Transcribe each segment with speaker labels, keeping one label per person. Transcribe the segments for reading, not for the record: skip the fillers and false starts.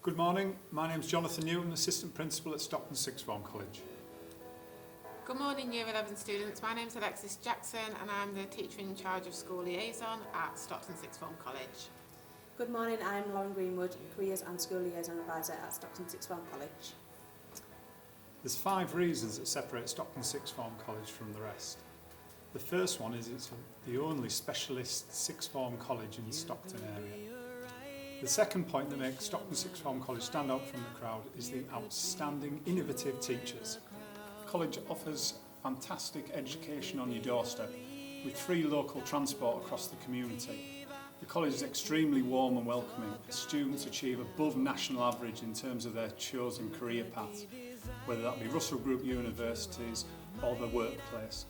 Speaker 1: Good morning, my name's Jonathan Newton, Assistant Principal at Stockton Sixth Form College.
Speaker 2: Good morning Year 11 students, my name's Alexis Jackson and I'm the teacher in charge of school liaison at Stockton Sixth Form College.
Speaker 3: Good morning, I'm Lauren Greenwood, Careers and School Liaison Advisor at Stockton Sixth Form College.
Speaker 1: There's 5 reasons that separate Stockton Sixth Form College from the rest. The first one is it's the only specialist sixth form college in the Stockton area. The second point that makes Stockton Sixth Form College stand out from the crowd is the outstanding, innovative teachers. The college offers fantastic education on your doorstep with free local transport across the community. The college is extremely warm and welcoming. Students achieve above national average in terms of their chosen career paths, whether that be Russell Group universities or the workplace.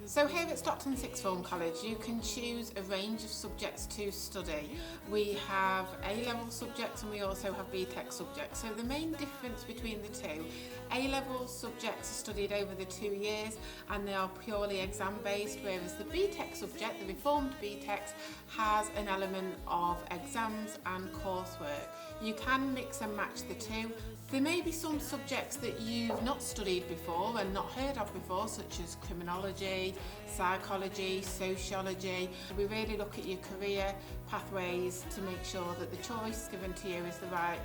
Speaker 2: So here at Stockton Sixth Form College you can choose a range of subjects to study. We have A-level subjects and we also have BTEC subjects. So the main difference between the two, A-level subjects are studied over the 2 years and they are purely exam based, whereas the BTEC subject, the reformed BTEC, has an element of exams and coursework. You can mix and match the two. There may be some subjects that you've not studied before and not heard of before, such as criminology, psychology, sociology. We really look at your career pathways to make sure that the choice given to you is the right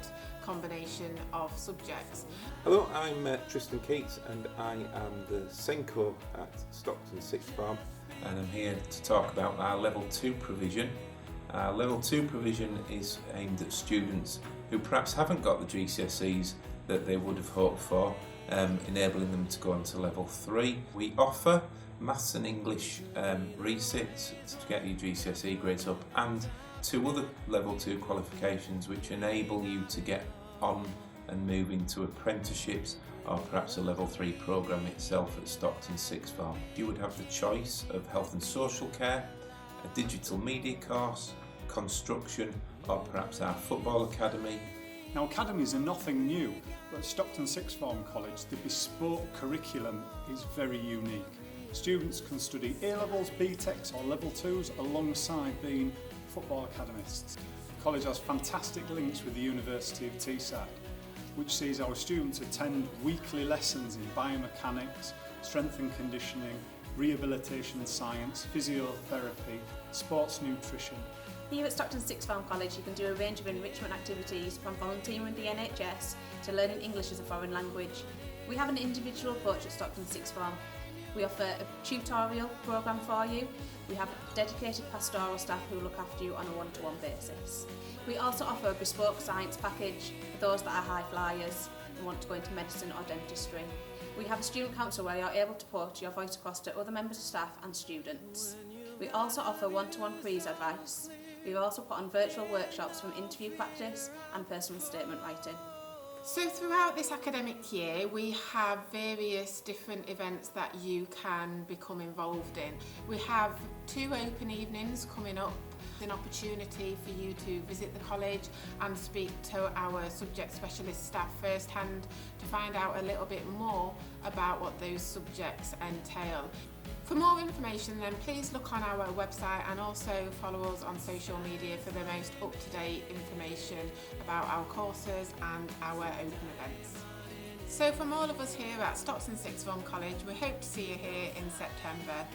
Speaker 2: combination of subjects.
Speaker 4: Hello, I'm Tristan Keats and I am the Senko at Stockton Sixth Form, and I'm here to talk about our Level 2 provision. Our Level 2 provision is aimed at students who perhaps haven't got the GCSEs that they would have hoped for, enabling them to go on to Level 3. We offer Maths and English resits to get your GCSE grades up, and 2 other Level 2 qualifications which enable you to get on and move into apprenticeships or perhaps a Level 3 programme itself at Stockton Sixth Form. You would have the choice of health and social care, a digital media course, construction, or perhaps our football academy.
Speaker 1: Now, academies are nothing new, but at Stockton Sixth Form College the bespoke curriculum is very unique. Students can study A-levels, BTECs or Level 2s alongside being football academists. The college has fantastic links with the University of Teesside, which sees our students attend weekly lessons in biomechanics, strength and conditioning, rehabilitation science, physiotherapy, sports nutrition.
Speaker 3: Here at Stockton Sixth Form College you can do a range of enrichment activities, from volunteering with the NHS to learning English as a foreign language. We have an individual approach at Stockton Sixth Form. We offer a tutorial programme for you. We have dedicated pastoral staff who look after you on a one-to-one basis. We also offer a bespoke science package for those that are high flyers and want to go into medicine or dentistry. We have a student council where you're able to put your voice across to other members of staff and students. We also offer one-to-one careers advice. We've also put on virtual workshops from interview practice and personal statement writing.
Speaker 2: So throughout this academic year we have various different events that you can become involved in. We have 2 open evenings coming up, an opportunity for you to visit the college and speak to our subject specialist staff firsthand to find out a little bit more about what those subjects entail. For more information then please look on our website and also follow us on social media for the most up-to-date information about our courses and our open events. So from all of us here at Stockton Sixth Form College, we hope to see you here in September.